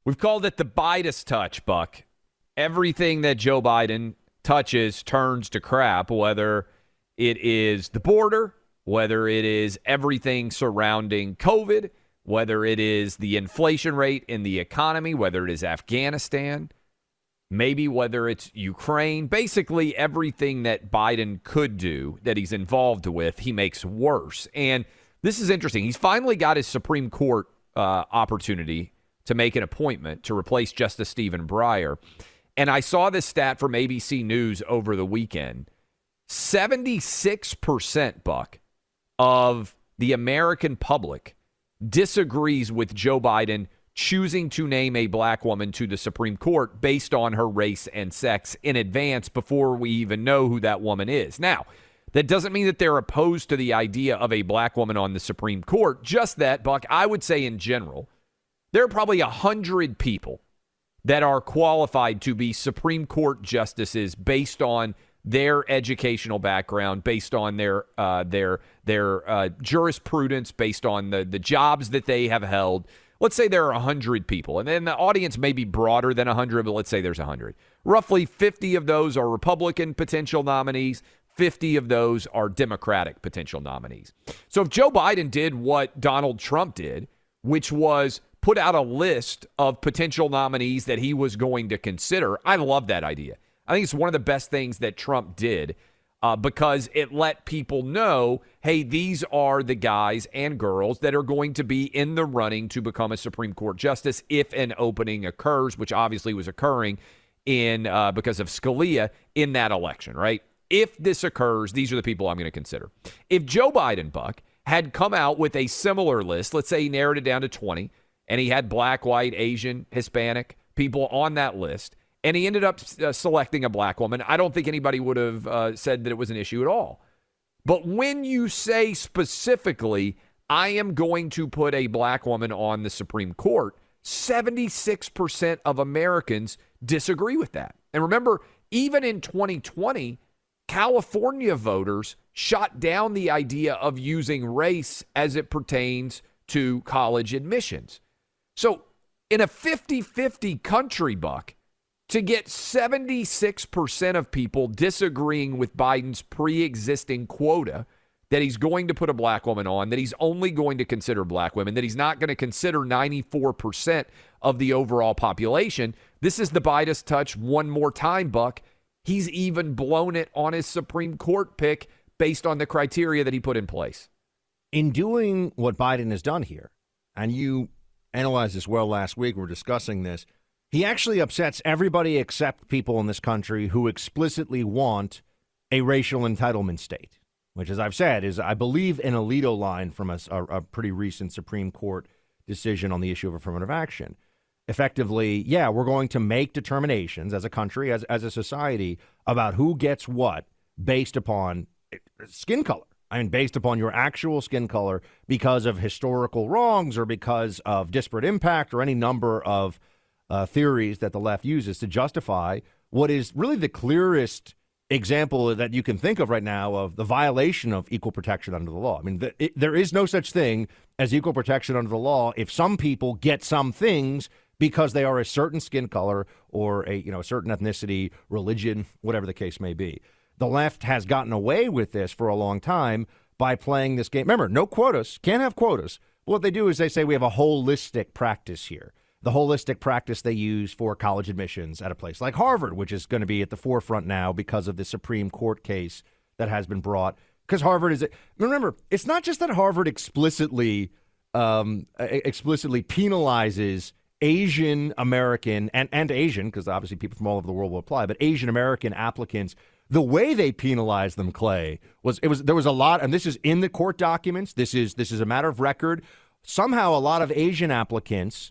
We've called it the Bidas touch, Buck. Everything that Joe Biden touches turns to crap, whether it is the border, whether it is everything surrounding COVID, whether it is the inflation rate in the economy, whether it is Afghanistan, maybe whether it's Ukraine. Basically, everything that Biden could do that he's involved with, he makes worse. And this is interesting. He's finally got his Supreme Court opportunity to make an appointment to replace Justice Stephen Breyer. And I saw this stat from ABC News over the weekend. 76%, Buck, of the American public disagrees with Joe Biden choosing to name a black woman to the Supreme Court based on her race and sex in advance before we even know who that woman is. Now, that doesn't mean that they're opposed to the idea of a black woman on the Supreme Court. Just that, Buck, I would say in general, there are probably 100 people that are qualified to be Supreme Court justices based on their educational background, based on their jurisprudence, based on the jobs that they have held. Let's say there are 100 people, and then the audience may be broader than 100, but let's say there's 100. Roughly 50 of those are Republican potential nominees. 50 of those are Democratic potential nominees. So if Joe Biden did what Donald Trump did, which was put out a list of potential nominees that he was going to consider, I love that idea. I think it's one of the best things that Trump did because it let people know, hey, these are the guys and girls that are going to be in the running to become a Supreme Court justice if an opening occurs, which obviously was occurring in because of Scalia in that election, right? If this occurs, these are the people I'm going to consider. If Joe Biden, Buck, had come out with a similar list, let's say he narrowed it down to 20, and he had black, white, Asian, Hispanic people on that list, and he ended up selecting a black woman, I don't think anybody would have said that it was an issue at all. But when you say specifically, I am going to put a black woman on the Supreme Court, 76% of Americans disagree with that. And remember, even in 2020, California voters shot down the idea of using race as it pertains to college admissions. So in a 50-50 country, Buck, to get 76% of people disagreeing with Biden's pre-existing quota that he's going to put a black woman on, that he's only going to consider black women, that he's not going to consider 94% of the overall population, this is the Bidas touch one more time, Buck. He's even blown it on his Supreme Court pick based on the criteria that he put in place. In doing what Biden has done here, and you analyzed this well last week, we're discussing this, he actually upsets everybody except people in this country who explicitly want a racial entitlement state, which, as I've said, is, I believe, an Alito line from a pretty recent Supreme Court decision on the issue of affirmative action. Effectively, yeah, we're going to make determinations as a country, as a society, about who gets what based upon skin color. I mean, based upon your actual skin color because of historical wrongs or because of disparate impact or any number of theories that the left uses to justify what is really the clearest example that you can think of right now of the violation of equal protection under the law. I mean, there is no such thing as equal protection under the law if some people get some things because they are a certain skin color or a certain ethnicity, religion, whatever the case may be. The left has gotten away with this for a long time by playing this game. Remember, no quotas, can't have quotas. But what they do is they say we have a holistic practice here. The holistic practice they use for college admissions at a place like Harvard, which is going to be at the forefront now because of the Supreme Court case that has been brought. Because Harvard is, remember, it's not just that Harvard explicitly penalizes Asian American and Asian, because obviously people from all over the world will apply, but Asian American applicants. The way they penalized them, Clay, there was a lot, and this is in the court documents. This is a matter of record. Somehow, a lot of Asian applicants.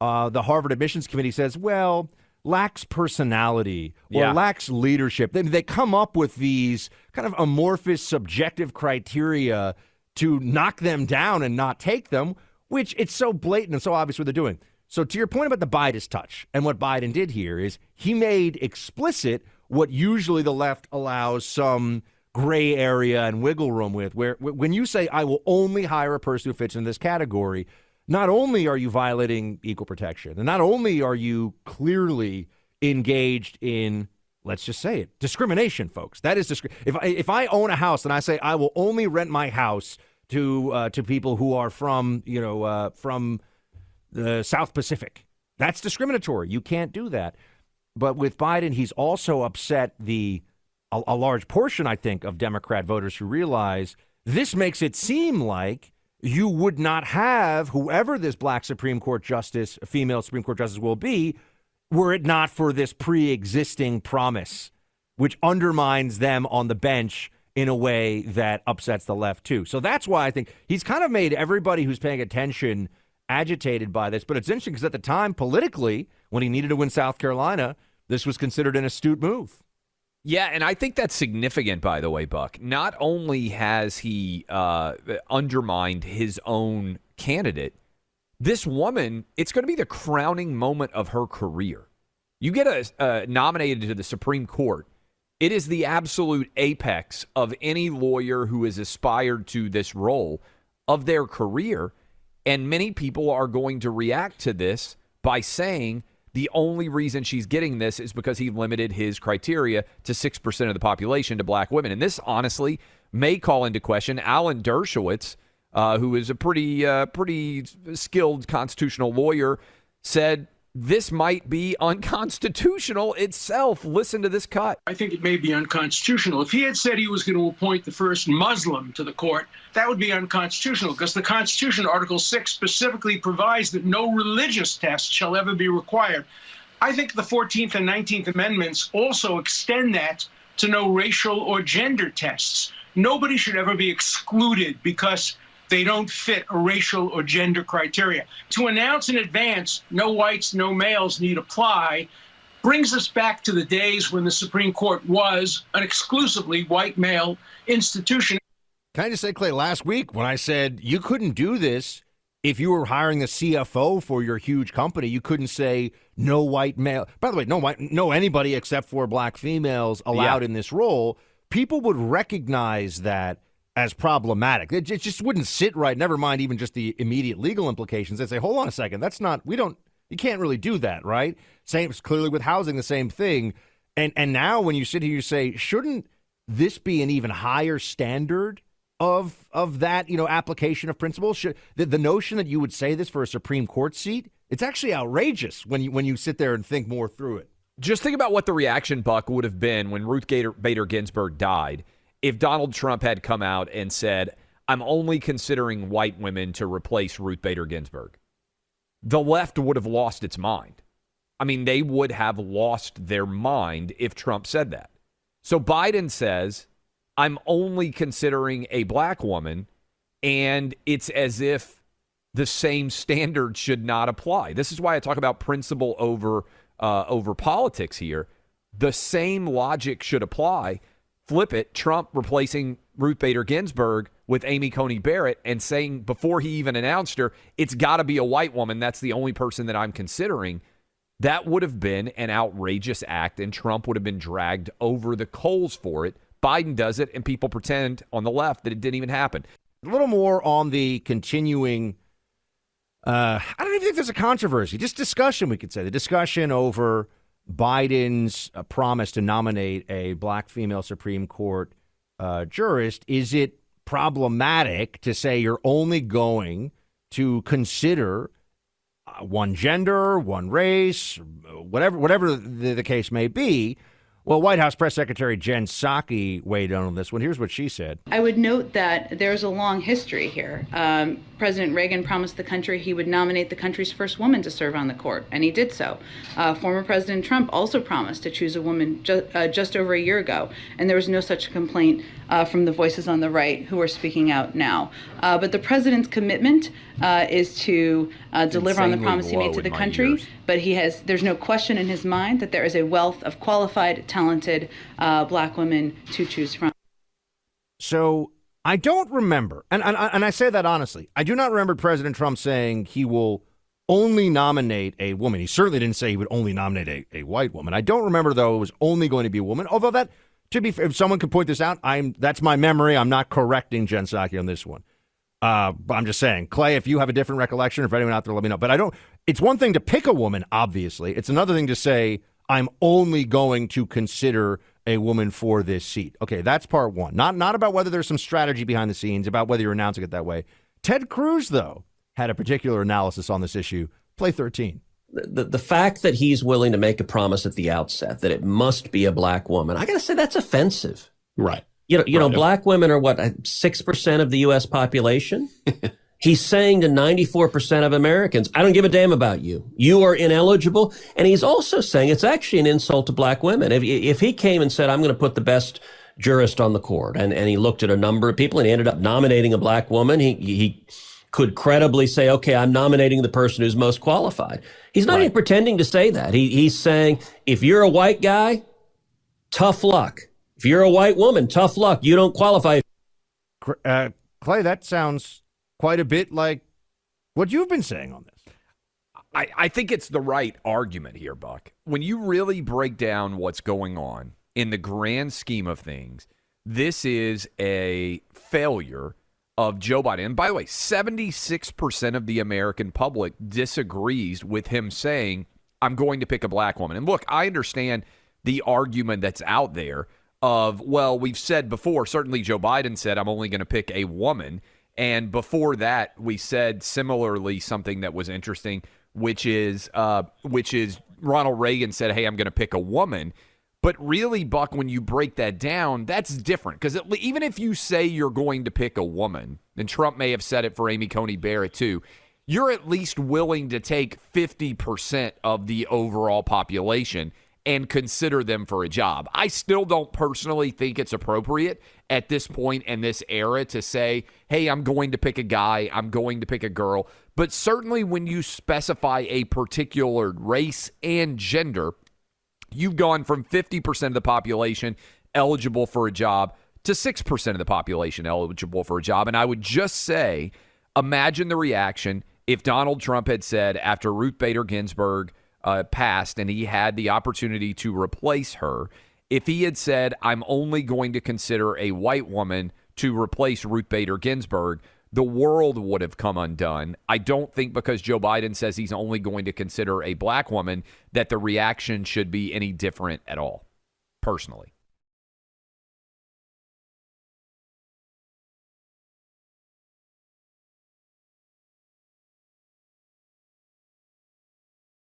The Harvard Admissions Committee says, well, lacks personality or lacks leadership. They come up with these kind of amorphous, subjective criteria to knock them down and not take them, which it's so blatant and so obvious what they're doing. So to your point about the Bidas touch and what Biden did here is he made explicit what usually the left allows some gray area and wiggle room with, where when you say, I will only hire a person who fits in this category, not only are you violating equal protection, and not only are you clearly engaged in, let's just say it, discrimination, folks. That is if I own a house and I say I will only rent my house to people who are from the South Pacific, that's discriminatory. You can't do that. But with Biden, he's also upset a large portion, I think, of Democrat voters who realize this makes it seem like you would not have whoever this black Supreme Court justice, female Supreme Court justice will be, were it not for this pre-existing promise, which undermines them on the bench in a way that upsets the left, too. So that's why I think he's kind of made everybody who's paying attention agitated by this. But it's interesting because at the time, politically, when he needed to win South Carolina, this was considered an astute move. Yeah, and I think that's significant, by the way, Buck. Not only has he undermined his own candidate, this woman, it's going to be the crowning moment of her career. You get nominated to the Supreme Court. It is the absolute apex of any lawyer who has aspired to this role of their career. And many people are going to react to this by saying the only reason she's getting this is because he limited his criteria to 6% of the population to black women. And this, honestly, may call into question Alan Dershowitz, who is a pretty skilled constitutional lawyer, said this might be unconstitutional itself. Listen to this cut. I think it may be unconstitutional. If he had said he was going to appoint the first Muslim to the court, that would be unconstitutional because the Constitution, Article 6, specifically provides that no religious test shall ever be required. I think the 14th and 19th Amendments also extend that to no racial or gender tests. Nobody should ever be excluded because they don't fit a racial or gender criteria. To announce in advance, no whites, no males need apply, brings us back to the days when the Supreme Court was an exclusively white male institution. Can I just say, Clay, last week when I said you couldn't do this if you were hiring the CFO for your huge company, you couldn't say no white male. By the way, no anybody except for black females allowed in this role. People would recognize that as problematic. It just wouldn't sit right. Never mind even just the immediate legal implications. They'd say, hold on a second. You can't really do that, right? Same clearly with housing, the same thing. And now when you sit here, you say, shouldn't this be an even higher standard of that, application of principles? The notion that you would say this for a Supreme Court seat, it's actually outrageous when you sit there and think more through it. Just think about what the reaction, Buck, would have been when Ruth Bader Ginsburg died if Donald Trump had come out and said, I'm only considering white women to replace Ruth Bader Ginsburg. The left would have lost its mind. I mean, they would have lost their mind if Trump said that. So Biden says, I'm only considering a black woman, and it's as if the same standard should not apply. This is why I talk about principle over politics here. The same logic should apply. Flip it, Trump replacing Ruth Bader Ginsburg with Amy Coney Barrett and saying before he even announced her, it's got to be a white woman. That's the only person that I'm considering. That would have been an outrageous act, and Trump would have been dragged over the coals for it. Biden does it, and people pretend on the left that it didn't even happen. A little more on the continuing, I don't even think there's a controversy, just discussion, we could say. The discussion over Biden's promise to nominate a black female Supreme Court jurist. Is it problematic to say you're only going to consider one gender, one race, whatever the case may be? Well, White House Press Secretary Jen Psaki weighed in on this one. Here's what she said. I would note that there's a long history here. President Reagan promised the country he would nominate the country's first woman to serve on the court, and he did so. Former President Trump also promised to choose a woman just over a year ago, and there was no such complaint from the voices on the right who are speaking out now. But the president's commitment is to deliver on the promise he made to the country, but there's no question in his mind that there is a wealth of qualified, talented black women to choose from. So I don't remember, and I say that honestly, I do not remember President Trump saying he will only nominate a woman. He certainly didn't say he would only nominate a white woman. I don't remember, though, it was only going to be a woman, although that, to be fair, if someone could point this out, that's my memory. I'm not correcting Jen Psaki on this one. I'm just saying, Clay, if you have a different recollection, or if anyone out there, let me know. But I don't. It's one thing to pick a woman, obviously. It's another thing to say, I'm only going to consider a woman for this seat. Okay, that's part one. Not about whether there's some strategy behind the scenes, about whether you're announcing it that way. Ted Cruz, though, had a particular analysis on this issue. Play 13. The fact that he's willing to make a promise at the outset that it must be a black woman, I got to say that's offensive. Right. You know, black women are what, 6% of the U.S. population? He's saying to 94% of Americans, I don't give a damn about you. You are ineligible. And he's also saying it's actually an insult to black women. If he came and said, I'm going to put the best jurist on the court, and he looked at a number of people and he ended up nominating a black woman, he could credibly say, okay, I'm nominating the person who's most qualified. He's not even pretending to say that. He's saying, if you're a white guy, tough luck. If you're a white woman, tough luck. You don't qualify. Clay, that sounds quite a bit like what you've been saying on this. I think it's the right argument here, Buck. When you really break down what's going on in the grand scheme of things, this is a failure of Joe Biden. And by the way, 76% of the American public disagrees with him saying, I'm going to pick a black woman. And look, I understand the argument that's out there of, well, we've said before, certainly Joe Biden said, I'm only going to pick a woman. And before that, we said similarly something that was interesting, which is Ronald Reagan said, hey, I'm going to pick a woman. But really, Buck, when you break that down, that's different. Because even if you say you're going to pick a woman, and Trump may have said it for Amy Coney Barrett too, you're at least willing to take 50% of the overall population and consider them for a job. I still don't personally think it's appropriate at this point in this era to say, hey, I'm going to pick a guy, I'm going to pick a girl. But certainly when you specify a particular race and gender, you've gone from 50% of the population eligible for a job to 6% of the population eligible for a job. And I would just say, imagine the reaction if Donald Trump had said after Ruth Bader Ginsburg passed and he had the opportunity to replace her, if he had said, I'm only going to consider a white woman to replace Ruth Bader Ginsburg, the world would have come undone. I don't think because Joe Biden says he's only going to consider a black woman that the reaction should be any different at all, personally.